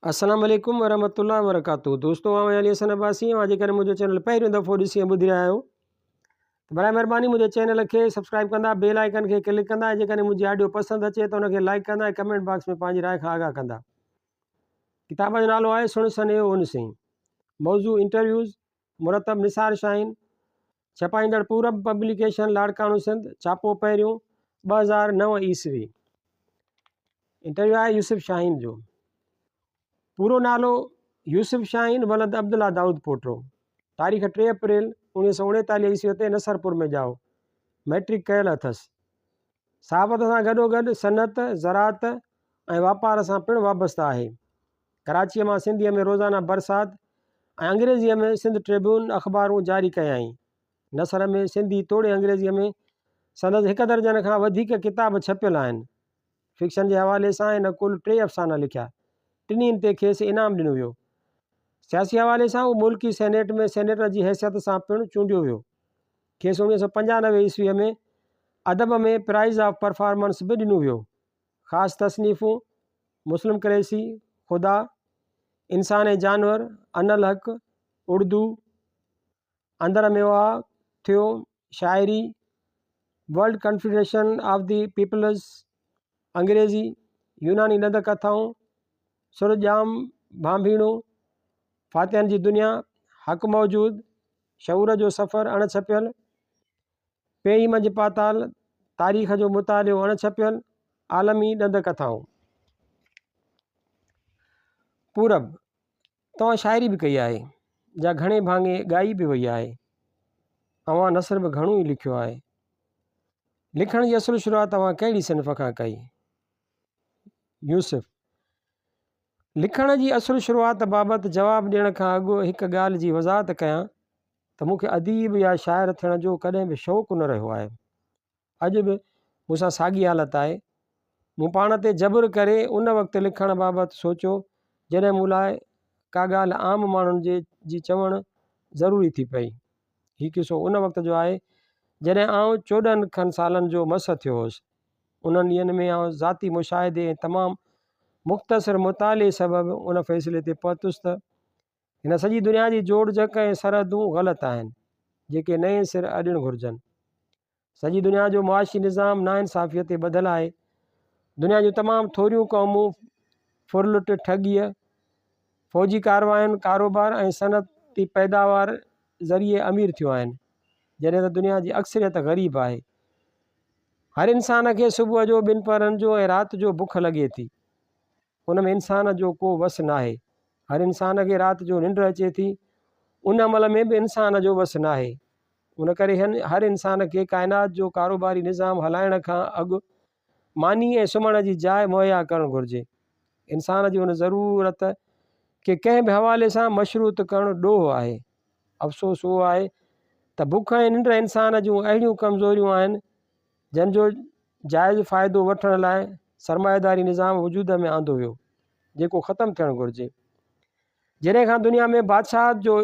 अस्सलाम वालेकुम वरहमतुल्लाहि वबरकातुहू। दोस्तों आउं अली हसन अब्बासी आहियां। जेकर मुंहिंजो चैनल पहिरियों दफ़ो ॾिसी ऐं ॿुधी रहिया आहियो त बराए महिरबानी मुंहिंजे चैनल खे सब्सक्राइब कंदा, बेल आइकन खे क्लिक कंदा ऐं जेकॾहिं मुंहिंजी ऑडियो पसंदि अचे त उनखे लाइक कंदा ऐं कमेंट बॉक्स में पंहिंजी राय खां आगाह कंदा। किताब जो नालो आहे सुण सने उन सिंह। मौज़ू इंटरव्यूज़ मुरतब निसार शाहीन, छपाईंदड़ पूरब पब्लिकेशन, लाड़काणो सिंध, छापो पहिरियों 2009 ईस्वी। इंटरव्यू आहे यूसुफ शाहीन जो। पूरो नालो यूसुफ शाहीन वलद अब्दुल्ला दाऊद पोटो। तारीख़ 3 अप्रैल 1939 ईस्वी ते नसरपुर में ॼाओ। मैट्रिक कयल अथसि। सहाफ़त सां गॾोगॾु सनत, ज़राअत ऐं वापार सां पिणु वाबस्ता आहे। कराचीअ मां सिंधीअ में रोज़ाना बरसात ऐं अंग्रेज़ीअ में सिंध ट्रिब्यून अख़बारूं जारी कयाई। नसर में सिंधी तोड़े अंग्रेज़ीअ में संदसि 1 दर्जन खां वधीक किताब छपियल आहिनि। फिक्शन जे हवाले सां हिन कुल 3 अफ़साना लिखिया। टिन्हिनि ते खेसि इनाम ॾिनो वियो। सियासी हवाले सां उहो मुल्की सेनेट में सेनेटर जी हैसियत सां पिणु चूंडियो वियो। खेसि 1995 ईस्वीअ में अदब में प्राइज़ ऑफ परफॉर्मेंस बि ॾिनो वियो। ख़ासि तसनीफ़ूं मुस्लिम क्रेसी, ख़ुदा, इंसान ऐं जानवर, अनल हक़, उर्दू, अंदर में वा थियो, शाइरी, world confederation of the peoples, अंग्रेज़ी, यूनानी नंद कथाऊं, सुरजाम भांभीणो, फातिहनि जी दुनिया, हक़ मौजूद, शऊर जो सफ़र अणछपियल, पेई मंझि पाताल, तारीख़ जो मुतालियो अणछपियल, आलमी ॾंद कथाऊं। पूरब तव्हां शाइरी बि कई आहे, जा घणे भाङे ॻाई बि वई आहे। तव्हां नसर बि घणो ई लिखियो आहे। लिखण जी असुलु शुरूआत तव्हां कहिड़ी सिन्फ़ खां कई? यूसुफ लिखण जी असुलु शुरूआत बाबति जवाबु ॾियण खां अॻु हिकु ॻाल्हि जी वज़ाहत कयां त मूंखे अदीब या शाइर थियण जो कॾहिं बि शौक़ु न रहियो आहे। अॼु बि मूंसां साॻी हालत आहे। मूं पाण ते जबुर करे उन वक़्तु लिखण बाबति सोचियो जॾहिं मूं लाइ का ॻाल्हि आम माण्हुनि जी चवणु ज़रूरी थी पई। हीउ किसो उन वक़्त जो आहे जॾहिं आउं 14 खनि सालनि जो मस थियो हुउसि। उन्हनि ॾींहंनि में आउं ज़ाती मुशाहिदे ऐं तमामु मुख़्तसिर मुताले सबबि उन फ़ैसिले ते पहुतुसि त हिन सॼी दुनिया जी जोड़जक ऐं सरहदूं ग़लति आहिनि जेके नए सिर अॾणु घुरिजनि। सॼी दुनिया जो मुआशी निज़ाम नाइंसाफ़ीअ ते ॿधलु आहे। दुनिया जूं तमामु थोरियूं क़ौमूं फुरलुट, ठॻीअ, फ़ौजी कारवायुनि, कारोबार ऐं सनअती पैदावार ज़रिए अमीर थियूं आहिनि, जॾहिं त दुनिया जी अक्सरियत ग़रीब आहे। हर इंसान खे सुबुह जो 2 पहरनि जो ऐं राति जो बुख लॻे थी। उन में इंसान जो को वस न आहे। हर इंसान खे राति जो निंड अचे थी। उन अमल में बि इंसान जो वस न आहे। उन करे हर इंसान खे काइनात जो कारोबारी निज़ाम हलाइण खां अॻु मानी ऐं सुम्हण जी जाइ मुहैया करणु घुरिजे। इंसान जी उन ज़रूरत खे कंहिं बि हवाले सां मशरूत करणु ॾोह आहे। अफ़सोस उहो आहे त बुख ऐं निंड इंसान जूं अहिड़ियूं कमज़ोरियूं आहिनि जंहिंजो जाइज़ फ़ाइदो वठण लाइ सरमाएदारी निज़ाम वजूद में आंदो वियो जेको ख़तमु थियणु घुरिजे। जॾहिं खां दुनिया में बादशाहत जो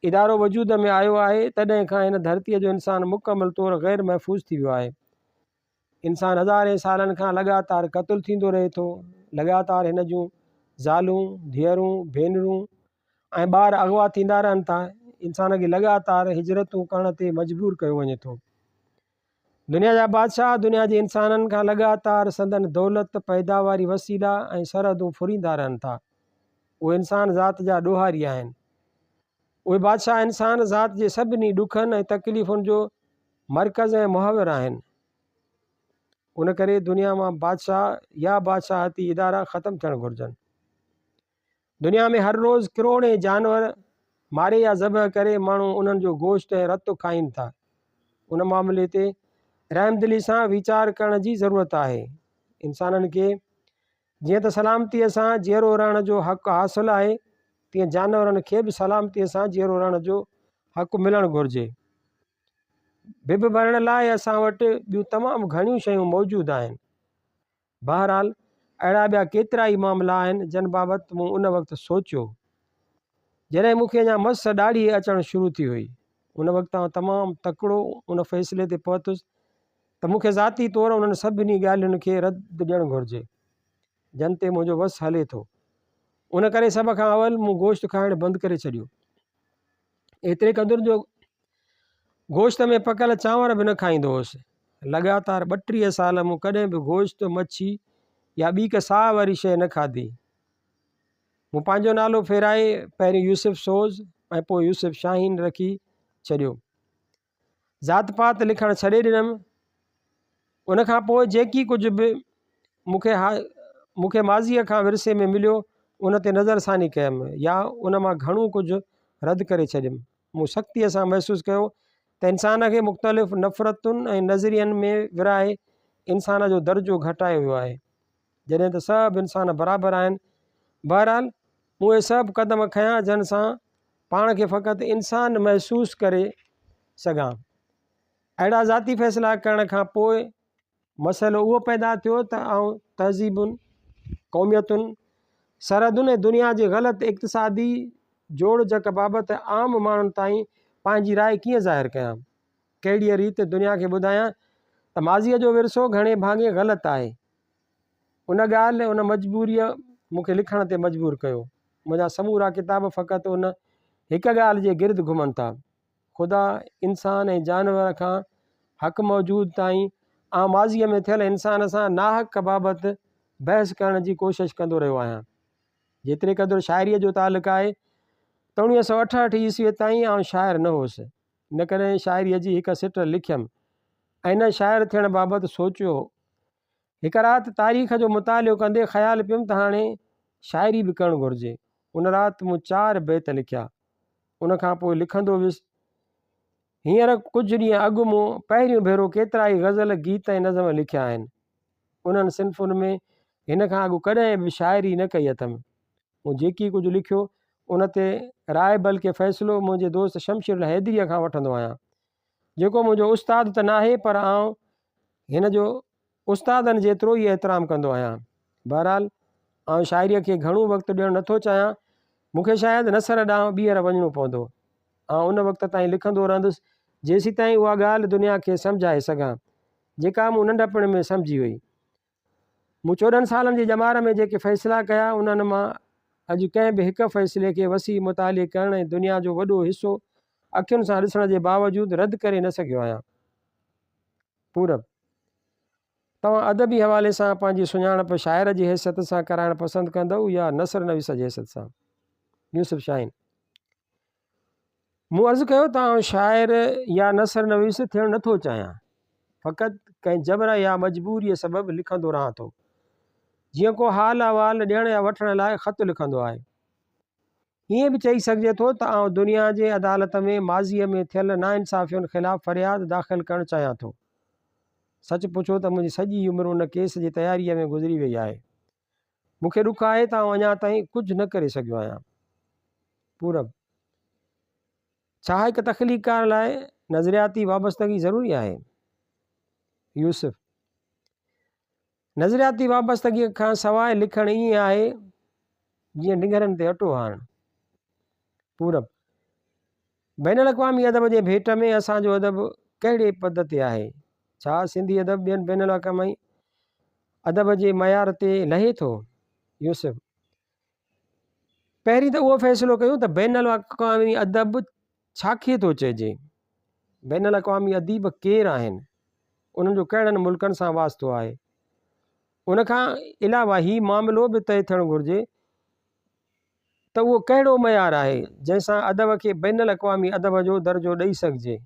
इदारो वजूद में आयो आहे तॾहिं खां हिन धरतीअ जो इंसान मुकमल तौरु ग़ैर महफ़ूज़ थी वियो आहे। इंसान हज़ारे सालनि खां लगातार क़त्लु थींदो रहे थो। लगातार हिन जूं ज़ालूं, धीअरूं, भेनरूं ऐं ॿार अगवा थींदा रहनि था। इंसान खे लगातार हिजरतूं करण ते मजबूर कयो वञे थो। दुनिया जा बादशाह दुनिया जे इंसाननि खां लगातार संदन दौलत, पैदावारी वसीला ऐं सरहदूं फुरींदा रहनि था। उहे इंसान ज़ात जा ॾोहारी आहिनि। उहे बादशाह इंसान ज़ात जे सभिनी ॾुखनि ऐं तकलीफ़ुनि जो मर्कज़ ऐं मुहावर आहिनि। उन करे दुनिया मां बादशाह या बादशाहती इदारा ख़तमु थियणु घुरिजनि। दुनिया में हर रोज़ किरोड़े जानवर मारे या ज़बह करे माण्हू उन्हनि जो गोश्त ऐं रतु खाइनि था। उन मामले ते रहमदिली सां वीचार करण जी ज़रूरत आहे। इंसाननि खे जीअं त सलामतीअ सां जीअरो रहण जो हक़ु हासिलु आहे तीअं जानवरनि खे बि सलामतीअ सां जीअरो रहण जो हक़ु मिलणु घुरिजे। बिब भरण लाइ असां वटि ॿियूं तमामु घणियूं शयूं मौजूदु आहिनि। बहरहाल अहिड़ा ॿिया केतिरा ई मामला आहिनि जिन बाबति मूं उन वक़्तु सोचियो जॾहिं मूंखे अञा मस ॾाढी अचणु शुरू थी हुई। उन वक़्तु आउं तमामु तकिड़ो उन फ़ैसिले ते पहुतुसि त मूंखे ज़ाती तौरु उन्हनि सभिनी ॻाल्हियुनि खे रद्द ॾियणु घुरिजे जिन ते मुंहिंजो वस हले थो। उन करे सभ खां अवल मूं गोश्त खाइणु बंदि करे छॾियो। एतिरे क़दुरु जो गोश्त में पकल चांवर बि न खाईंदो हुउसि। लगातार 32 साल मूं कॾहिं बि गोश्त, मच्छी या ॿी का साह वारी शइ न खाधी। मूं पंहिंजो नालो फेराए पहिरीं यूसुफ सोज़ ऐं पोइ यूसुफ शाहीन रखी छॾियो। ज़ात पात लिखणु छॾे ॾिनमि। उन खां पोइ जेकी कुझु बि मूंखे माज़ीअ खां विरसे में मिलियो उन ते नज़रसानी कयमि या उन मां घणो कुझु रद्द करे छॾियमि। मूं सख़्तीअ सां महसूसु कयो त इंसान खे मुख़्तलिफ़ नफ़रतुनि ऐं नज़रियनि में विराए इंसान जो दर्जो घटायो वियो आहे, जॾहिं त सभु इंसान बराबरि आहिनि। बहरहाल मूं उहे सभु क़दम खयां जन सां पाण खे फ़क़ति इंसान महसूसु करे सघां। अहिड़ा ज़ाती फ़ैसिला करण खां पोइ मसइलो उहो पैदा थियो त आउं तहज़ीबुनि, क़ौमियतुनि, सरहदुनि ऐं दुनिया जे ग़लति इक़्तिसादी जोड़ जक बाबति आम माण्हुनि ताईं पंहिंजी राय कीअं ज़ाहिरु कयां। कहिड़ी रीति दुनिया खे ॿुधायां त माज़ीअ जो विरसो घणे भाङे ग़लति आहे। उन ॻाल्हि उन मजबूरीअ मूंखे लिखण ते मजबूर कयो। मुंहिंजा समूरा किताब फ़क़ति उन हिकु ॻाल्हि जे गिर्द घुमनि था, ख़ुदा, इंसान ऐं जानवर खां हक़ मौजूद ताईं आउं माज़ीअ में थियल इंसान सां नाहक़ बाबति बहस करण जी कोशिशि कंदो रहियो आहियां। जेतिरे क़दुरु शाइरीअ जो तालुक़ु आहे त 1968 ईस्वीअ ताईं आउं शाइर न हुउसि, न कॾहिं शाइरीअ जी हिकु सिट लिखियमि ऐं न शाइर थियण बाबति सोचियो। हिकु राति तारीख़ जो मुतालियो कंदे ख़्यालु पियुमि त हाणे शाइरी बि करणु घुरिजे। उन राति मूं 4 बैत लिखिया। उन खां पोइ लिखंदो वियुसि। हींअर कुझु ॾींहं अॻु मूं पहिरियों भेरो केतिरा ई गज़ल, गीत ऐं नज़म लिखिया आहिनि। उन्हनि सिन्फ़ुनि में हिन खां अॻु कॾहिं बि शाइरी न कई अथमि। मूं जेकी कुझु लिखियो उन ते राय बल्कि फ़ैसिलो मुंहिंजे दोस्त शमशीर हैदरीअ खां वठंदो आहियां, जेको मुंहिंजो उस्तादु त नाहे पर आउं हिन जो उस्तादनि जेतिरो ई एतिराम कंदो आहियां। बहरहाल आउं शाइरीअ खे घणो वक़्तु ॾियणु नथो चाहियां। मूंखे शायदि नसर ॾांहुं ॿीहर वञिणो पवंदो। आउं उन वक़्त ताईं लिखंदो रहंदुसि जेसीं ताईं उहा ॻाल्हि दुनिया खे सम्झाए सघां जेका मूं नंढपण में सम्झी हुई। मूं 14 सालनि जी ॼमार में जेके फ़ैसिला कया उन्हनि मां अॼु कंहिं बि हिकु फ़ैसिले खे वसी मुताले करण ऐं दुनिया जो वॾो हिसो अखियुनि सां ॾिसण जे बावजूदु रद्द करे न सघियो आहियां। पूरब, तव्हां अदबी हवाले सां पंहिंजी सुञाणप शाइर जी हैसियत सां कराइणु पसंदि कंदव या नसर नवीस जी हैसियत सां? यूसुफ शाहीन, मूं अर्ज़ु कयो त आउं शाइर या नसर नवीस थियणु नथो चाहियां। फ़क़ति कंहिं जबर या मजबूरीअ सबबु लिखंदो रहां थो, जीअं को हाल अहवाल ॾियण या वठण लाइ ख़त लिखंदो आहे। ईअं बि चई सघिजे थो त आउं दुनिया जे अदालत में माज़ीअ में थियल नाइंसाफ़ियुनि ख़िलाफ़ु फ़रियाद दाख़िल करणु चाहियां थो। सच पुछो त मुंहिंजी सॼी उमिरि उन केस जी तयारीअ में गुज़री वई आहे। मूंखे ॾुख आहे त आउं अञा ताईं कुझु न करे सघियो आहियां। पूरब, छा हिकु तख़लीक़कार लाइ नज़रियाती वाबस्तगी ज़रूरी आहे? यूसुफ, नज़रियाती वाबस्तगीअ खां सवाइ लिखणु ईअं आहे जीअं डिंगरनि ते अटो आणणु। पूरब, बैनुल अक़वामी अदब जे भेट में असांजो अदब कहिड़े पद ते आहे? छा सिंधी अदब ॿियनि बैनुल अक़वामी अदब जे मयार ते लहे थो? यूसुफ, पहिरीं त उहो फ़ैसिलो कयूं त बैनुल अक़वामी अदब छाखे थो चइजे। बैनुल अक़वामी अदीब केरु आहिनि, उन्हनि जो कहिड़नि मुल्कनि सां वास्तो आहे। उन खां अलावा ही मामिलो बि तइ थियणु घुरिजे त उहो कहिड़ो मयार आहे जंहिंसां अदब खे बैनुल अक़वामी अदब जो दर्जो ॾेई सघिजे।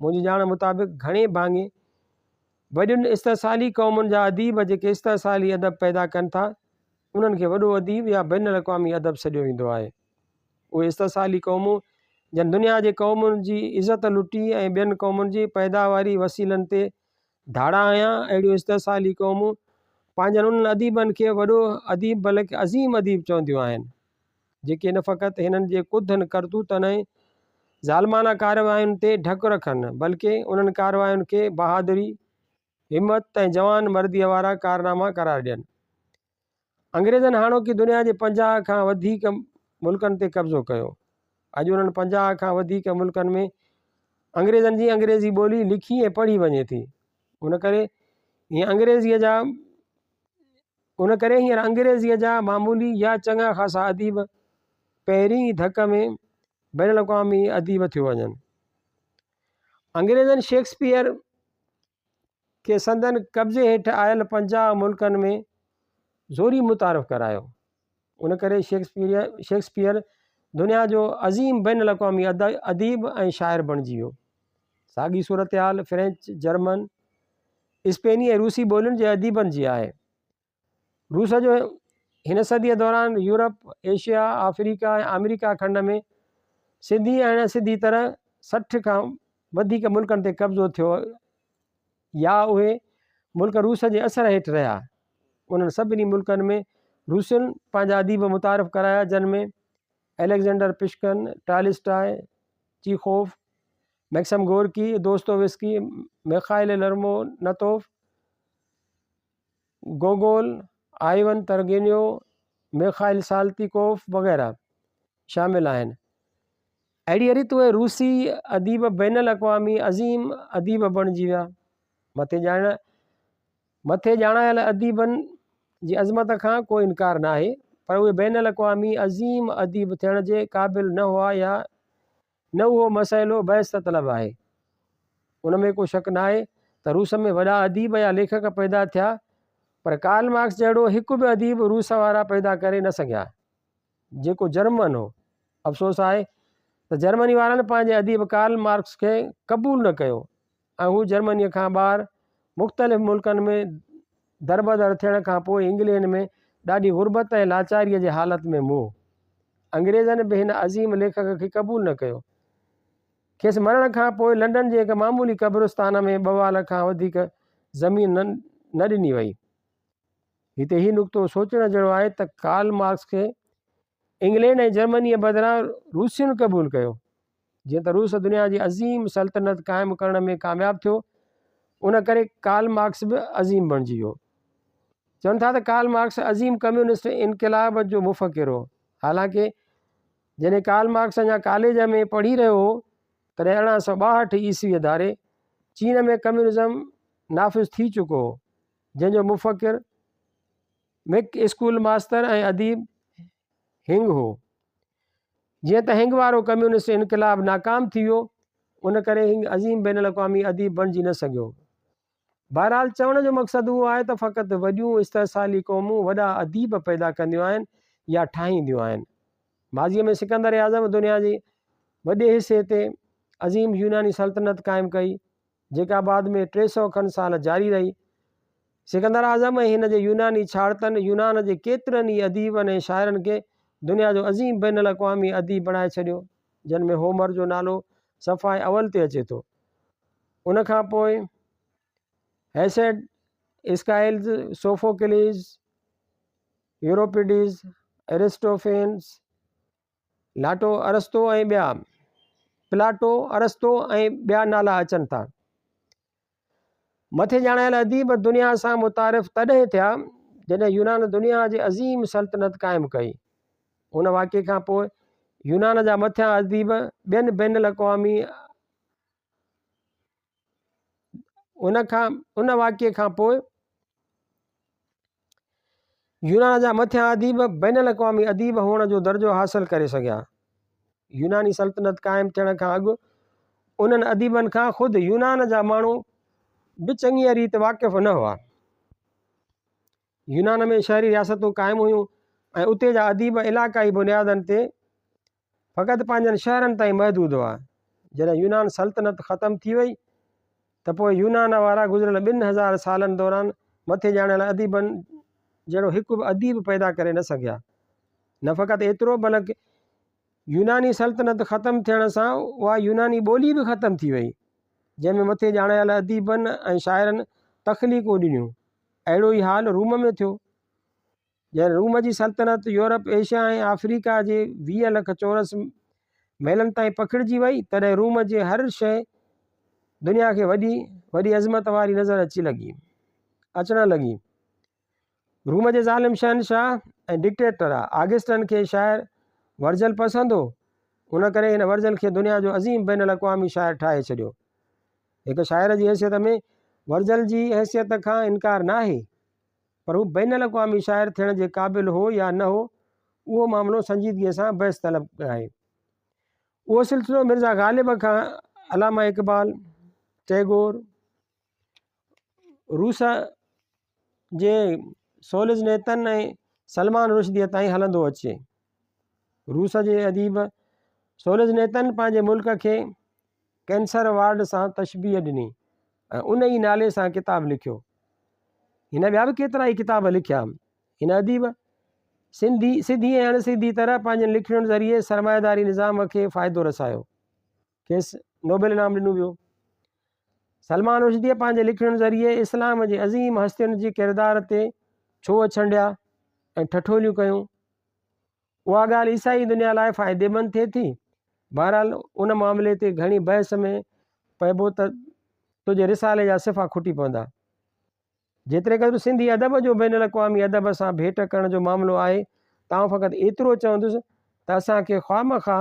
मुंहिंजी ॼाण मुताबिक़ घणे भाङे वॾियुनि इस्तहसाली क़ौमुनि जा अदीब जेके इस्तहसाली अदब पैदा कनि था उन्हनि खे वॾो अदीब या बैनुल अक़वामी अदब सॾियो वेंदो आहे। उहे इस्तहसाली क़ौमूं जन दुनिया जे क़ौमुनि जी इज़त लुटी ऐं ॿियनि क़ौमुनि जी पैदावारी वसीलनि ते धाड़ा आया, अहिड़ियूं इस्तहसाली क़ौमूं पंहिंजनि उन्हनि अदीबनि खे वॾो अदीब बल्कि अज़ीम अदीब चवंदियूं आहिनि, जेके न फ़क़ति हिननि जे कुधनि करतूतनि ऐं ज़ालमाना कार्रवायुनि ते ढकु रखनि बल्कि उन्हनि कार्रवायुनि खे बहादुरी, हिमत ऐं जवान मर्दीअ वारा कारनामा करार ॾियनि। अंग्रेज़नि हाणोकी दुनिया जे 50 खां वधीक मुल्कनि ते कब्ज़ो कयो। अॼु उन्हनि 50 खां वधीक मुल्कनि में अंग्रेज़नि जी अंग्रेज़ी ॿोली लिखी ऐं पढ़ी वञे थी। उन करे हीअं अंग्रेज़ीअ जा उन करे हींअर अंग्रेज़ीअ जा मामूली या चङा ख़ासा अदीब पहिरीं धक में बैन अल-अक़वामी अदीब थियो वञनि। अंग्रेज़नि शेक्सपियर खे संदन कब्ज़े हेठि आयल 50 मुल्कनि में ज़ोरी मुतारफ़ करायो। उन करे शेक्सपियर दुनिया जो अज़ीम बैन अल-अक़वामी अदीब ऐं शाइर बणिजी वियो। साॻी सूरत हाल फ्रेंच, जर्मन, स्पेनी ऐं रूसी ॿोलियुनि जे अदीबनि जी आहे। रूस जो हिन सदीअ दौरान यूरोप, एशिया, अफ्रीका ऐं अमेरिका खंड में सिधी ऐं अण सिधी तरह 60 खां वधीक मुल्कनि ते कब्ज़ो थियो या उहे मुल्क रूस जे असर हेठि रहिया। उन्हनि सभिनी मुल्कनि में रूसियुनि पंहिंजा अदीब मुतारफ़ कराया, जिन में Alexander Pushkin, Tolstoy, Chekhov, Maxim Gorky, Dostoevsky, Mikhail Lermontov, Gogol, Ivan Turgenev, Mikhail Saltykov वग़ैरह शामिल आहिनि। अहिड़ी रीति उहे रूसी अदीब बैन अल-अक़वामी अज़ीम अदीब बणिजी विया। मथे ॼाणायल अदीबनि जी अज़मत खां कोई इनकार न आहे, पर उहे बैन अल-अक़वामी अज़ीम अदीब थियण जे क़ाबिल न हुआ या न उहो मसइलो बहस तलब आहे। उन में को शक न आहे त रूस में वॾा अदीब या लेखक पैदा थिया, पर कार्ल मार्क्स जहिड़ो हिकु बि अदीब रूस वारा पैदा करे न सघिया जेको जर्मन हो। अफ़सोस आहे त जर्मनी वारनि पंहिंजे अदीब कार्ल मार्क्स खे क़बूल न कयो ऐं हू जर्मनीअ खां ॿाहिरि मुख़्तलिफ़ मुल्कनि में दरबदर थियण खां पोइ इंग्लैंड में ॾाढी गुरबत ऐं लाचारीअ जे हालति में मुओ। अंग्रेज़नि बि हिन अज़ीम लेखक खे क़बूल न कयो। खेसि मरण खां पोइ लंडन जे हिकु मामूली क़ब्रिस्तान में 2 खां वधीक ज़मीन न ॾिनी वई। हिते ही नुक़्तो सोचण जहिड़ो आहे त कार्ल मार्क्स खे इंग्लैंड ऐं जर्मनीअ बदिरां रूसियुनि क़बूल कयो। जीअं त रूस दुनिया जी अज़ीम सल्तनत क़ाइमु करण में कामयाबु थियो, उन करे कार्ल मार्क्स बि अज़ीम बणिजी वियो। चवनि था त कार्ल मार्क्स अज़ीम कम्यूनिस्ट इनक़िलाब जो मुफ़क्किर हो। हालांकि जॾहिं कार्ल मार्क्स अञा कॉलेज में पढ़ी रहियो हो तॾहिं 1862 ईस्वीअ धारे चीन में कम्यूनिज़म नाफ़िज़ थी चुको हो, जंहिंजो मुफ़क्किर मिक स्कूल मास्तर ऐं अदीब हिंग हो। जीअं त हिंग वारो कम्यूनिस्ट इनक़िलाब नाकाम थी वियो, उन करे हिंग अज़ीम बैन अल-अक़वामी अदीब बणिजी न सघियो। बहरहाल चवण जो मक़सदु उहो आहे त फ़क़ति वॾियूं इस्तहसाली क़ौमूं वॾा अदीब पैदा कंदियूं आहिनि या ठाहींदियूं आहिनि। माज़ीअ में सिकंदर आज़म दुनिया जी वॾे हिसे ते अज़ीम यूनानी सल्तनत क़ाइमु कई, जेका बाद में 300 खनि साल जारी रही। सिकंदर आज़म ऐं हिन जे यूनानी छाड़तनि यूनान जे केतिरनि ई अदीबनि ऐं शाइरनि खे दुनिया जो अज़ीम बैन अल-अक़वामी अदीब बणाए छॾियो, जिन में होमर जो नालो सफ़ाए अवल ते अचे थो। उन खां पोइ हेसियड, एस्काइल्स, सोफोक्लिस, यूरोपिडिस, एरिस्टोफेन्स, प्लाटो, अरस्तो ऐं ॿिया नाला अचनि था। मथे ॼाणायल अदीब दुनिया सां मुतारिफ़ तॾहिं थिया जॾहिं यूनान दुनिया जे अज़ीम सल्तनत क़ाइमु कई। उन वाक़े खां पोइ यूनान जा मथियां अदीब ॿियनि बैन अल-अक़वामी उन वाक़े खां पोइ यूनान जा मथियां अदीब बैन अल-अक़वामी अदीब हुअण जो दर्जो हासिलु करे सघिया। यूनानी सल्तनत क़ाइमु थियण खां अॻु उन्हनि अदीबनि खां ख़ुदि यूनान जा माण्हू बि चङी रीति वाक़िफ़ न हुआ। यूनान में शहरी रियासतूं क़ाइमु हुयूं ऐं उते जा अदीब इलाक़ाई बुनियादनि ते फ़क़ति पंहिंजनि शहरनि ताईं महदूद हुआ। जॾहिं यूनान सल्तनत ख़तमु थी वई त पोइ यूनान वारा गुज़िरियल 2000 सालनि दौरान मथे ॼाणियल अदीबनि जहिड़ो हिकु बि अदीब पैदा करे न सघिया। न फ़क़ति एतिरो, बल्कि यूनानी सल्तनत ख़तमु थियण सां उहा यूनानी ॿोली बि ख़तमु थी वई, जंहिंमें मथे ॼाणायल अदीबनि ऐं शाइरनि तख़लीक़ूं ॾिनियूं। अहिड़ो ई हाल रूम में थियो। जंहिं रूम जी सल्तनत यूरोप, एशिया ऐं अफ्रीका जे 20 लख चौरस मैलनि ताईं पखिड़िजी वई, तॾहिं रूम जे हर शइ दुनिया खे वॾी अज़मत वारी नज़र अचणु लॻी। रूम जे ज़ालिम शहनशाह ऐं डिक्टेटर ऑगस्टन खे शाइर वर्जल पसंदि हो। उन करे हिन वर्जल खे दुनिया जो अज़ीम बैन अल-अक़वामी शाइर ठाहे छॾियो। हिकु शाइर जी हैसियत में वर्जल जी हैसियत खां इनकार न आहे, पर हू बैन अक़वामी शाइर थियण जे क़ाबिल हो या न हो, उहो मामिलो संजीदगीअ सां बहस तलब आहे। उहो सिलसिलो मिर्ज़ा ग़ालिब खां अलामा इक़बाल, टैगोर, रूस जे सोलिज़नेतन ऐं सलमान रुश्दीअ ताईं हलंदो अचे। रूस जे अदीब सोलिज़नेतन पंहिंजे मुल्क खे कैंसर वार्ड सां तशबीह ॾिनी ऐं उन ई नाले सां किताबु लिखियो। हिन ॿिया बि केतिरा ई किताब लिखिया। हिन अदीब सिधी ऐं अणसिधी तरह पंहिंजे लिखण ज़रिए सरमाएदारी निज़ाम खे फ़ाइदो रसायो, खेसि नोबेल इनाम ॾिनो वियो। सलमान रुश्दीअ पंहिंजे लिखण ज़रिए इस्लाम जे अज़ीम हस्तियुनि जी किरदार ते छो छंडिया ऐं ठठोलियूं कयूं, उहा ॻाल्हि ईसाई दुनिया लाइ फ़ाइदेमंद थिए थी। बहरहाल उन मामले ते घणी बहस में पइबो त तुंहिंजे रिसाले जा सिफ़ा खुटी पवंदा। जेतिरे क़दुरु सिंधी अदब जो बैन अक़वामी अदब सां भेट करण जो मामिलो आहे, तव्हां फ़क़ति एतिरो चवंदुसि त असांखे ख़्वामख़्वाह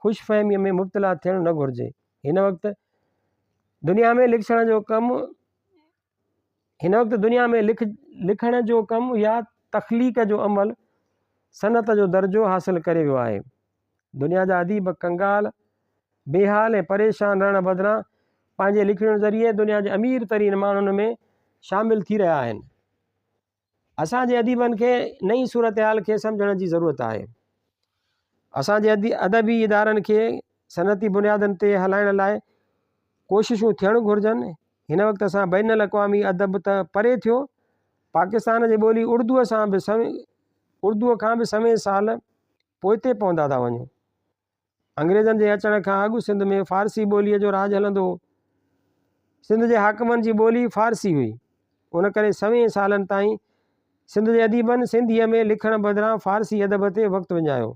ख़ुशफ़हमीअ में मुब्तला थियणु न घुरिजे। हिन वक़्तु दुनिया में लिखण जो कमु या तख़लीक़ जो अमल सनत जो दर्जो हासिल करे वियो आहे। दुनिया जा अदीब कंगाल, बेहाल ऐं परेशान रहण बदिरां पंहिंजे लिखण ज़रिए दुनिया जे अमीर तरीन माण्हुनि में शामिल थी रहिया आहिनि। असांजे अदीबनि खे नई सूरत हाल खे सम्झण जी ज़रूरत आहे। असांजे अदबी इदारनि खे सनती बुनियादनि ते हलाइण लाइ कोशिशूं थियणु घुरिजनि। हिन वक़्तु असां बैन अक़वामी अदब त परे थियो, पाकिस्तान जी ॿोली उर्दूअ खां बि समय साल पोइते पवंदा था वञूं। अंग्रेज़नि जे अचण खां अॻु सिंध में फ़ारसी ॿोलीअ जो राज हलंदो हो। सिंध जे हाकिमनि जी ॿोली फ़ारसी हुई। उन करे 100 सालनि ताईं सिंध जे अदीबनि सिंधीअ में लिखण बदिरां फ़ारसी अदब ते वक़्तु विञायो।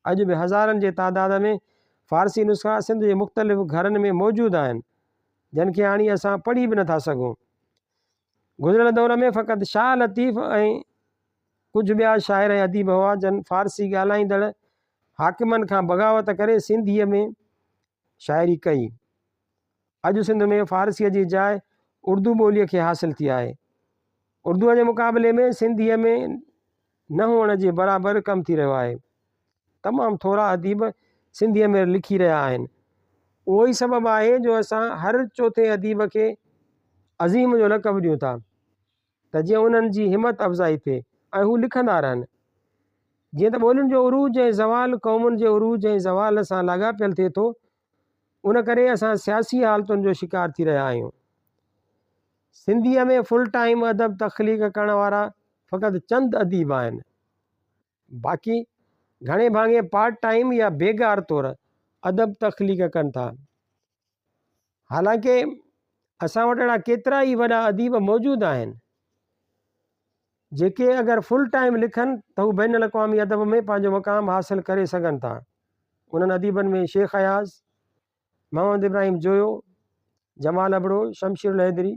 अॼु बि हज़ारनि जे तादाद में फ़ारसी नुस्ख़ा सिंध जे मुख़्तलिफ़ घरनि में मौजूदु आहिनि, जिन खे हाणे असां पढ़ी बि नथा सघूं। गुज़िरियल दौर में फ़क़ति शाह लतीफ़ ऐं कुझु ॿिया शाइर ऐं अदीब हुआ जन फ़ारसी ॻाल्हाईंदड़ हाकिमनि खां बग़ावत करे सिंधीअ में शाइरी कई। अॼु सिंध में फ़ारसीअ जी जाइ उर्दू ॿोलीअ खे हासिल थी आहे। उर्दूअ जे मुक़ाबले में सिंधीअ में न हुअण जे बराबरि कमु थी रहियो आहे। तमामु थोरा अदीब सिंधीअ में लिखी रहिया आहिनि। उहो ई सबबु आहे जो असां हर चौथे अदीब खे अज़ीम जो लक़ब ॾियूं था, त जीअं उन्हनि जी हिमत अफ़ज़ाई थिए ऐं हू लिखंदा रहनि। जीअं त ॿोलियुनि जो उरूज ऐं ज़वाल क़ौमुनि जे उरूज ऐं ज़वाल सां लाॻापियल थिए थो, उन करे असां सियासी हालतुनि जो शिकार थी रहिया आहियूं। सिंधीअ में फुल टाइम अदब तख़लीक़ करण वारा फ़क़ति चंद अदीब आहिनि। बाक़ी घणे भाङे पार्ट टाइम या बेगार तौरु अदब तख़लीक़ कनि था। हालांकि असां वटि अहिड़ा केतिरा ई वॾा अदीब मौजूदु आहिनि जेके अगरि फुल टाइम लिखनि त हू बैन अक़वामी अदब में पंहिंजो मक़ाम हासिल करे सघनि था। उन्हनि अदीबनि में शेख अयाज़, मोहम्मद इब्राहिम जोयो, जमाल अबड़ो, शमशीर हैदरी,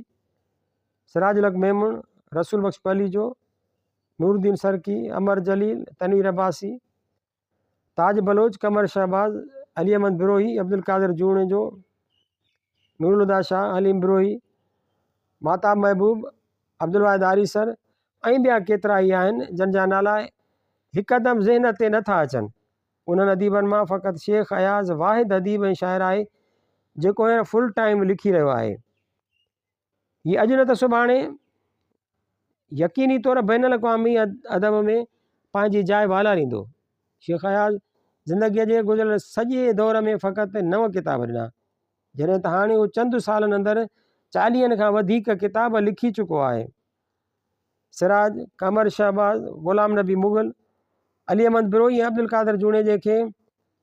सिराजुल हक मेमून, रसूल बख्श पलीजो, नूरुद्दीन सरकी, अमर जलील, तनवीर अब्बासी, ताज बलोच, कमर शहबाज, अली अहमद बिरोही, अब्दुल कादिर जूणेजो, नूरुल हुदा शाह, हलीम बिरोही, माताब महबूब, अब्दुल वाहिद आरीसर ऐं ॿिया केतिरा ई आहिनि जन जा नाला हिकदमि ज़हन ते नथा अचनि। उन्हनि अदीबनि मां फ़क़ति शेख अयाज़ वाहिद अदीब ऐं शाइर आहे जेको हींअर फुल टाइम लिखी रहियो आहे। हीअ अॼु न त सुभाणे यकीनी तौरु बैन अक़वामी अदब में पंहिंजी जाइ वालारींदो। शेख अयाज़ ज़िंदगीअ जे गुज़िरियल सॼे दौर में फ़क़ति 9 किताब ॾिना, जॾहिं त हाणे हू चंद सालनि अंदरि 40 खां वधीक किताब लिखी चुको आहे। सिराज, कमर शहबाज, ग़ुलाम नबी मुग़ल, अली अहमद बिरोही ऐं अब्दुल कादिर जूणेजे खे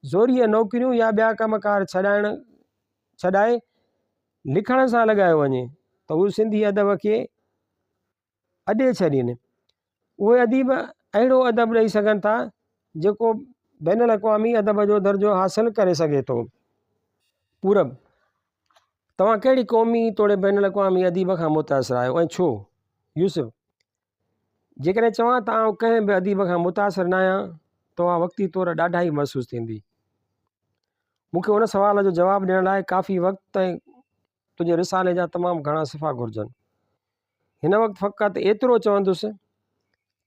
ज़ोरीअ नौकरियूं या ॿिया कमकार छॾाए लिखण सां लॻायो वञे त हू सिंधी अदब खे अॾे छॾीनि। उहे अदीब अहिड़ो अदब ॾेई सघनि था जेको बैन अक़वामी अदब जो दर्जो हासिल करे सघे थो। पूरब, तव्हां कहिड़ी क़ौमी तोड़े बैन अक़वामी अदीब खां मुतासिर आहियो ऐं छो? यूसुफ, जेकॾहिं चवां त आउं कंहिं बि अदीब खां मुतासिर न आहियां त उहा वक़्ती तौरु ॾाढा ई महसूसु थींदी। मूंखे उन सवाल जो जवाबु ॾियण लाइ काफ़ी वक़्तु ऐं तुंहिंजे रिसाले जा तमामु घणा सिफ़ा घुरिजनि। हिन वक़्तु फ़क़ति एतिरो चवंदुसि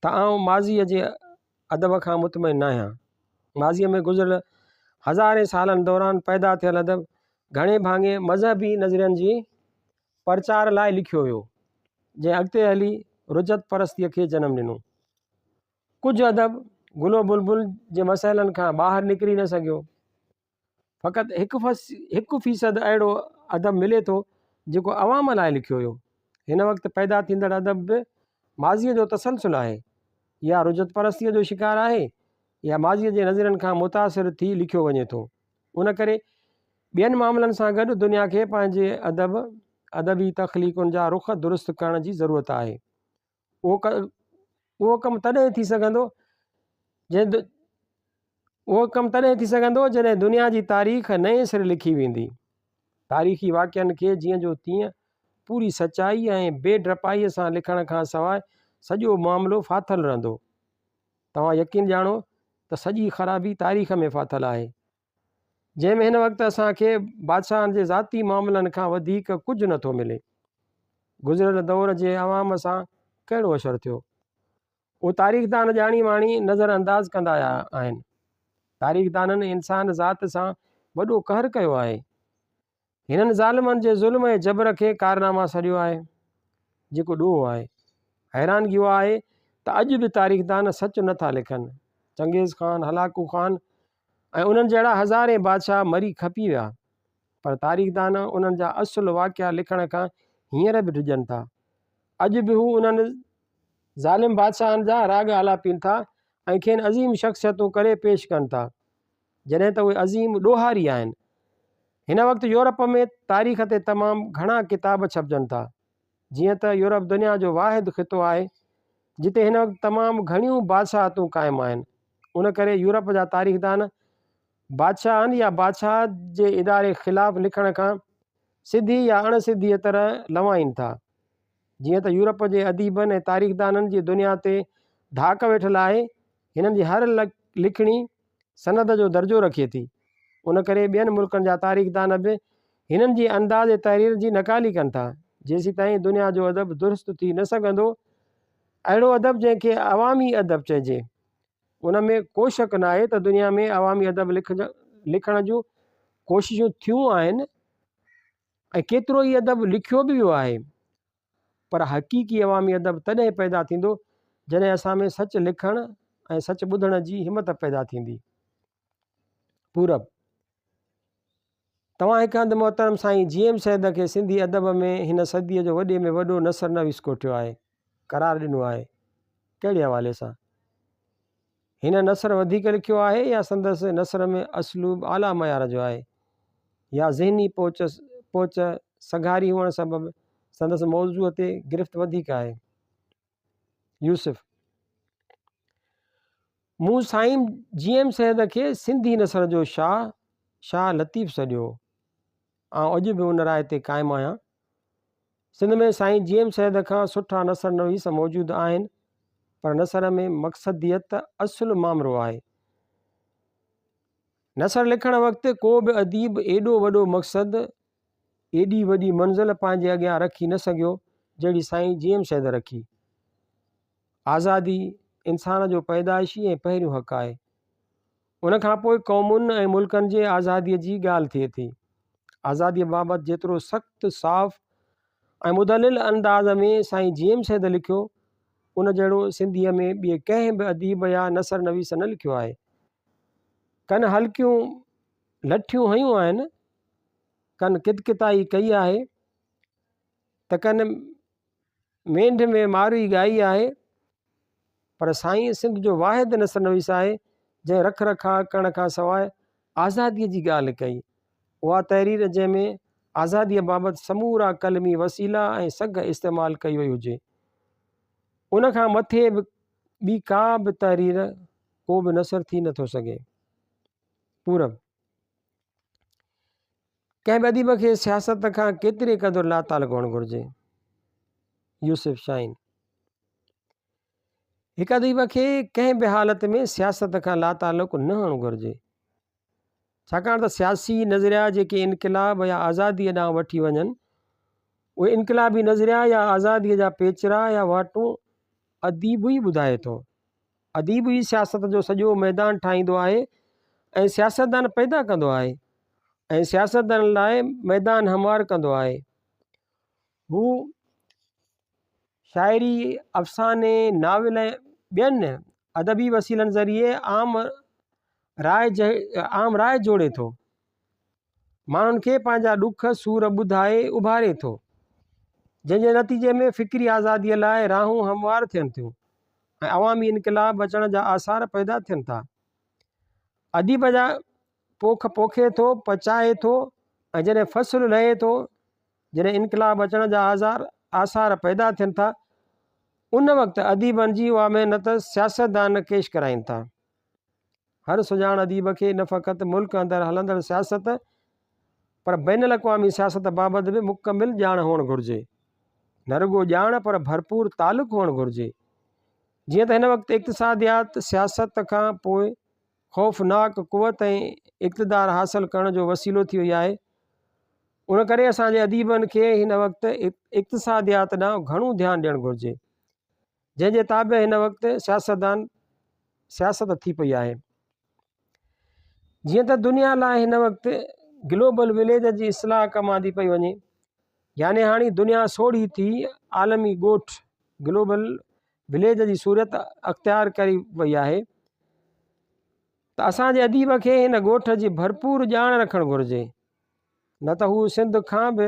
त आउं माज़ीअ जे अदब खां मुतमइन न आहियां। माज़ीअ में गुज़िरियल हज़ारे सालनि दौरान पैदा थियल अदब घणे भाङे मज़हबी नज़रियनि जी प्रचार लाइ लिखियो वियो, जंहिं अॻिते हली रुजत परस्तीअ खे जनमु ॾिनो। कुझु अदब गुलो बुलबुल जे मसइलनि खां ॿाहिरि निकिरी न सघियो। फ़क़ति 1% अहिड़ो अदब मिले थो जेको अवाम लाइ लिखियो हुयो। हिन वक़्तु पैदा थींदड़ अदब बि माज़ीअ जो तसलसुल आहे, या रुजत परस्तीअ जो शिकार आहे, या माज़ीअ जे नज़रनि खां मुतासिर थी लिखियो वञे थो। उन करे ॿियनि मामलनि सां गॾु दुनिया खे पंहिंजे अदबी तख़लीक़ुनि जा रुख़ दुरुस्त करण जी ज़रूरत आहे। उहो कमु तॾहिं थी सघंदो जॾहिं दुनिया जी तारीख़ नए सिरे लिखी वेंदी। तारीख़ी वाक़िअनि खे जीअं जो तीअं पूरी सचाई ऐं बेडरपाईअ सां लिखण खां सवाइ सॼो मामिलो फाथल रहंदो। तव्हां यकीन ॼाणो त सॼी ख़राबी तारीख़ में फाथल आहे, जंहिंमें हिन वक़्तु असांखे बादशाहनि जे ज़ाती मामलनि खां वधीक कुझु नथो मिले। गुज़िरियल दौर जे अवाम सां कहिड़ो असरु थियो, उहे तारीख़दान ॼाणी वाणी नज़रअंदाज़ कंदा आहिनि। तारीख़दाननि इंसान ज़ात सां वॾो कहर कयो आहे। हिननि ज़ालिमनि जे ज़ुल्म ऐं जबर खे कारनामा सॾियो आहे जेको ॾोहो आहे। हैरानगी उहा आहे त अॼु बि तारीख़दान सच नथा लिखनि। चंगेज़ ख़ान, हलाकू ख़ान ऐं उन्हनि जहिड़ा हज़ारे बादशाह मरी खपी विया, पर तारीख़दान उन्हनि जा असुलु वाक़िआ लिखण खां हींअर बि डिॼनि था। अॼु बि हू उन्हनि ज़ालिम बादशाहनि जा राग आलापीनि था ऐं खेनि अज़ीम शख़्सियतूं करे पेश कनि था, जॾहिं त उहे अज़ीम ॾोहारी आहिनि। हिन वक़्तु यूरोप में तारीख़ ते तमामु घणा किताब छपजनि था। जीअं त यूरोप दुनिया जो वाहिद ख़ितो आहे जिते हिन वक़्तु तमामु घणियूं बादशाहतूं क़ाइमु आहिनि। उन करे यूरोप जा तारीख़दान बादशाहनि या बादशाह जे इदारे ख़िलाफ़ु लिखण खां सिधी या अणसिधीअ तरह लवाइनि था। जीअं त यूरोप जे अदीबनि ऐं तारीख़दाननि जी दुनिया ते धाक वेठल आहे, हिननि जी हर लिखणी सनद जो दर्जो रखे थी। उन करे ॿियनि मुल्कनि जा तारीख़दान बि हिननि जी अंदाज़ तहरीर जी नकाली कनि था। जेसीं ताईं दुनिया जो अदब दुरुस्त थी न सघंदो, अहिड़ो अदब जंहिंखे अवामी अदब चइजे, उन में को शक न आहे त दुनिया में अवामी अदब लिखण जूं कोशिशूं थियूं आहिनि ऐं केतिरो ई अदब लिखियो बि वियो आहे। पर हक़ीक़ी अवामी अदब तॾहिं पैदा थींदो जॾहिं असां में सच लिखण ऐं सच ॿुधण जी हिमत पैदा थींदी। पूरब तव्हां हिकु हंधि मोहतरम साईं GM सैद खे सिंधी अदब में हिन सदीअ जो वॾे में वॾो नसर नवीस कोठियो आहे, करार ॾिनो आहे। कहिड़े हवाले सां? हिन नसर वधीक लिखियो आहे या संदसि नसर में असलूब आला मयार जो आहे, या ज़हनी पोच सघारी हुअण सबबि संदसि मौज़ूअ ते गिरफ़्त वधीक आहे? यूसुफ मूं साईं GM सैद खे सिंधी नसर जो शाह लतीफ़ सॾियो। अॼु बि उन राय ते क़ाइमु आहियां। सिंध में साईं GM सैद खां सुठा नसर नवीस मौजूदु आहिनि, पर नसर में मक़सदियत असुलु मामिरो आहे। नसर लिखण वक़्तु को बि अदीब एॾो वॾो मक़सदु, एॾी वॾी मंज़िल पंहिंजे अॻियां रखी न सघियो जहिड़ी साईं GM सैद रखी। आज़ादी इंसान जो पैदाइशी ऐं पहिरियों हक़ आहे। उन खां पोइ क़ौमुनि ऐं मुल्कनि जे आज़ादीअ जी ॻाल्हि थिए थी। आज़ादीअ बाबति जेतिरो सख़्तु, साफ़ ऐं मुदलिल अंदाज़ में साईं GM सैद लिखियो, उन जहिड़ो सिंधीअ में ॿिए कंहिं बि अदीब या नसर नवीस न लिखियो आहे। कनि हल्कियूं लठियूं हयूं आहिनि, कनि कितकिताई कई आहे, त कनि मेंढ में मारी ॻाई आहे, पर साईं सिंध जो वाहिद नसर नवीस आहे जंहिं रख रखाव करण खां सवाइ आज़ादीअ जी ॻाल्हि कई। उहा तहरीर जंहिंमें आज़ादीअ बाबति समूरा कलमी वसीला ऐं सघ इस्तेमालु कई वई हुजे, उन खां मथे ॿी का बि तहरीर, को बि नसर थी नथो सघे। पूरब कंहिं बि अदीब खे सियासत खां केतिरे क़दुरु लाताल हुअणु घुरिजे? यूसुफ शाहीन हिकु अदीब खे कंहिं बि हालत में सियासत खां लातालुक़ न हुअणु घुरिजे, छाकाणि त सियासी नज़रिया जेके इनक़िलाब या आज़ादीअ ॾांहुं वठी वञनि, उहे इनक़िलाबी नज़रिया या आज़ादीअ जा पेचरा या वाटूं अदीब ई ॿुधाए थो। अदीब ई सियासत जो सॼो मैदान ठाहींदो आहे ऐं सियासतदान पैदा कंदो आहे ऐं सियासतदान लाइ मैदान हमवार कंदो आहे। हू शाइरी, अफ़साने, नाविल ऐं ॿियनि अदबी वसीलनि ज़रिए आम राय जोड़े थो, माण्हुनि खे पंहिंजा ॾुख सूर ॿुधाए उभारे थो, जंहिंजे नतीजे में फ़िक्री आज़ादीअ लाइ राहूं हमवार थियनि थियूं ऐं अवामी इनक़िलाब अचण जा आसार पैदा थियनि था। अदीब जा पोख पोखे थो, पचाए थो ऐं जॾहिं फ़सुलु लहे थो, जॾहिं इनक़िलाब अचण जा आसार पैदा थियनि था, उन वक़्तु अदीबनि जी उहा महिनत सियासतदान केश कराइनि था। हर सुञाण अदीब खे न फ़क़ति मुल्क अंदरि हलंदड़ सियासत पर बैनुल अक़वामी सियासत बाबति बि मुकमिल ॼाण हुअणु घुरिजे। न रुॻो ॼाण पर भरपूर तालुक़ु हुअणु घुरिजे। जीअं त हिन वक़्तु इक़्तिसादियात सियासत खां पोइ ख़ौफ़नाक क़ुवत ऐं इक़्तिदार हासिलु करण जो वसीलो थी वई आहे। उन करे असांजे अदीबनि खे हिन वक़्तु इक़्तिसादियात ॾांहुं घणो ध्यानु ॾियणु घुरिजे, जंहिंजे ताबे हिन वक़्तु सियासत थी पई आहे। जीअं त दुनिया लाइ हिन वक़्तु ग्लोबल विलेज जी इस्लाह कमां थी पई वञे, यानी हाणे दुनिया सोढ़ी थी आलमी ॻोठ ग्लोबल विलेज जी सूरत अख़्तियार करी वई आहे। त असांजे अदीब खे हिन ॻोठ जी भरपूर ॼाण रखणु घुरिजे, न त हू सिंध सां बि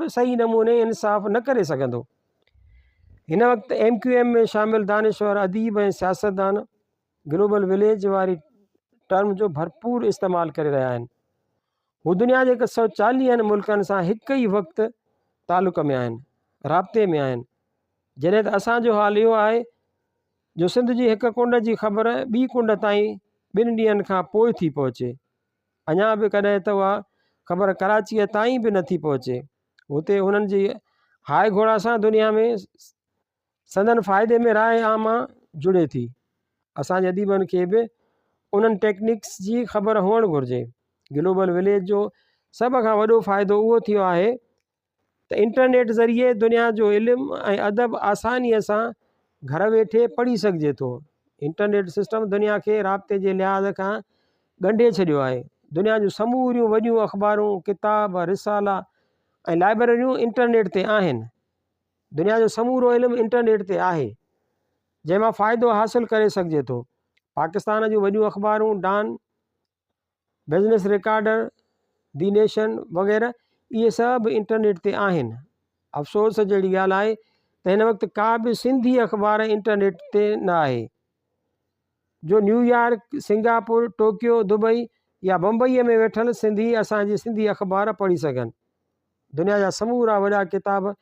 सही नमूने इंसाफ़ न करे सघंदो। हिन वक़्तु MQM में शामिल दानिश्वर अदीब ऐं सियासतदान ग्लोबल विलेज वारी टर्म जो भरपूर इस्तेमालु करे रहिया आहिनि। हू दुनिया जे 140 मुल्कनि सां हिकु ई वक़्तु तालुक़ में आहिनि, राब्ते में आहिनि। जॾहिं त असांजो हाल इहो आहे जो सिंध जी हिकु कुंड जी ख़बर ॿी कुंड ताईं 2 ॾींहंनि खां पोइ थी पहुचे। अञा बि कॾहिं त उहा ख़बर कराचीअ ताईं बि नथी पहुचे। हुते हुननि जी हाय घोड़ा सां दुनिया में संदन फ़ाइदे में राय आमा जुड़े थी। असांजे अदीबनि खे बि उन्हनि टेक्निक्स जी ख़बर हुअणु घुरिजे। ग्लोबल विलेज जो सभ खां वॾो फ़ाइदो उहो थियो आहे त इंटरनेट ज़रिए दुनिया जो इल्मु ऐं अदब आसानीअ सां घर वेठे पढ़ी सघिजे थो। इंटरनेट सिस्टम दुनिया खे राब्ते जे लिहाज़ खां ॻंढे छॾियो आहे। दुनिया जूं समूरियूं वॾियूं अख़बारूं, किताब, रिसाला ऐं लाइब्रेरियूं इंटरनेट ते आहिनि। दुनिया जो समूरो इल्मु इंटरनेट ते आहे, जंहिंमां फ़ाइदो हासिलु करे सघिजे थो। पाकिस्तान जूं वॾियूं अख़बारूं डॉन, बिज़नेस रिकॉर्डर, दी नेशन वग़ैरह इहे सभु इंटरनेट ते आहिनि। अफ़सोस जहिड़ी ॻाल्हि आहे त हिन वक़्तु का बि सिंधी अख़बार इंटरनेट ते न आहे जो न्यूयॉर्क, सिंगापुर, टोक्यो, दुबई या बम्बईअ में वेठल सिंधी असांजी सिंधी अख़बार पढ़ी सघनि। दुनिया जा समूरा वॾा किताब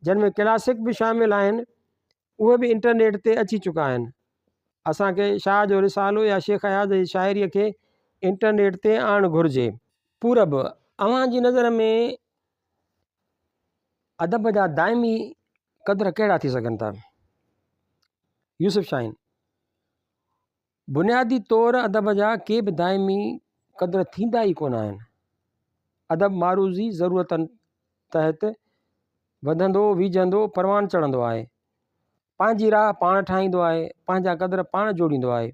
जिन में क्लासिक बि शामिल आहिनि, उहे बि इंटरनेट ते अची चुका आहिनि। असांखे शाह जो रिसालो या शेख हयात जी शाइरीअ खे इंटरनेट ते आणणु घुरिजे। पूरब, अव्हांजी नज़र में अदब जा दाइमी क़द्र कहिड़ा थी सघनि था? यूसुफ शाहीन, बुनियादी तौर अदब जा के बि दाइमी क़द्र थींदा ई कोन आहिनि। अदब मारूज़ी ज़रूरतनि तहत वधंदो वीझंदो परवान चढ़ंदो आहे, पंहिंजी राह पाण ठाहींदो आहे, पंहिंजा क़द्र पाण जोड़ींदो आहे।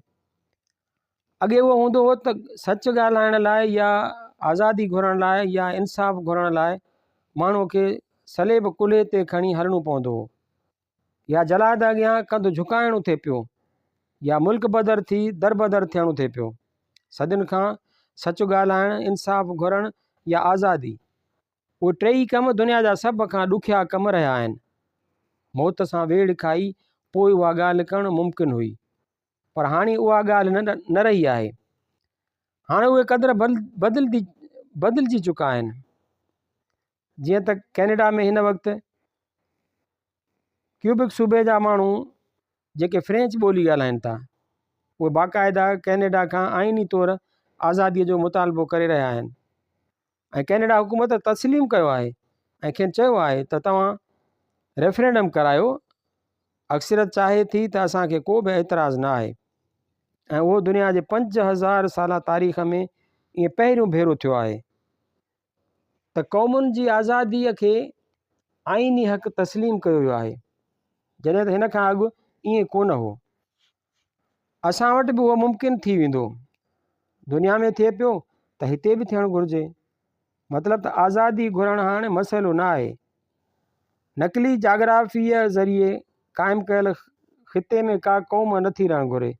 अॻे उहो हूंदो हो त सच ॻाल्हाइण लाइ या आज़ादी घुरण लाइ या इंसाफ़ घुरण लाइ माण्हूअ खे सलेब कुल्हे ते खणी हलणो पवंदो हो, या जलाद अॻियां कंधु झुकाइणो थिए पियो, या मुल्क बदर थी दर बदर थियणो थिए पियो। सदियुनि खां सच ॻाल्हाइण, इंसाफ़ घुरण या आज़ादी, उहे टई कम दुनिया जा सभ खां ॾुखिया कम रहिया आहिनि। मौत सां वेड़ खाई पोइ उहा ॻाल्हि करणु मुमकिन हुई, पर हाणे उहा ॻाल्हि न रही आहे। हाणे उहे क़द्र बदिलजी चुका आहिनि। जीअं त कैनेडा में हिन वक़्तु क्यूबिक सूबे जा माण्हू जेके फ्रेंच ॿोली ॻाल्हाइनि था, उहे बाक़ाइदा कैनेडा खां आइनी तौरु आज़ादीअ जो मुतालबो करे रहिया आहिनि। ऐं कैनेडा हुकूमत तस्लीम कयो आहे ऐं खेनि चयो आहे त तव्हां रेफरेंडम करायो। अक्सरियत चाहे थी त असांखे को बि एतिराज़ु न आहे, ऐं उहो दुनिया जे 5000 साल तारीख़ में ईअं पहिरियों भेरो थियो आहे। त क़ौमुनि जी आज़ादीअ खे आइनी हक़ तस्लीम कयो वियो आहे, जॾहिं त हिन खां अॻु ईअं कोन हो। असां वटि बि उहो मुमकिन थी वेंदो, दुनिया में थिए पियो त हिते बि थियणु घुरिजे। मतिलबु त आज़ादी घुरणु हाणे मसइलो न आहे। नकली जाग्राफीअ ज़रिए क़ाइमु कयल ख़िते में का क़ौम नथी रहणु घुरे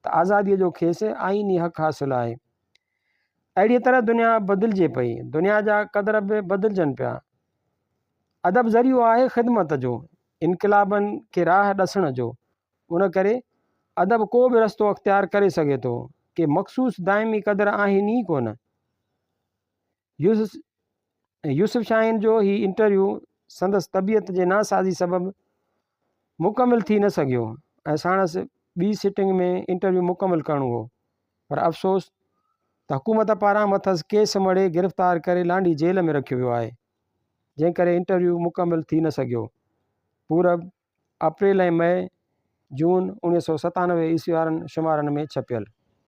त आज़ादीअ जो खेसि आइनी हक़ हासिलु आहे। अहिड़ीअ तरह दुनिया बदिलिजे पई, दुनिया जा क़दर बि बदिलजनि पिया। अदब ज़रियो आहे ख़िदमत जो, इनक़लाबनि खे राह ॾसण जो। उन करे अदब को बि रस्तो अख़्तियार करे सघे थो कि मख़सूस दाइमी क़दर आहिनि ई कोन। यूसुफ शाहीन जो ही इंटरव्यू संदसि तबियत जे नासाज़ी सबबि मुकमिल थी न सघियो ऐं साणसि ॿी सिटिंग में इंटरव्यू मुकमिल करिणो हो, पर अफ़सोस त हुकूमत पारां मथसि केस मड़े गिरफ़्तार करे लांडी जेल में रखियो वियो आहे, जंहिं करे इंटरव्यू मुकमिल थी न सघियो। पूरब अप्रैल ऐं मई जून 1997 ईस्वी वारनि शुमारनि में छपियल।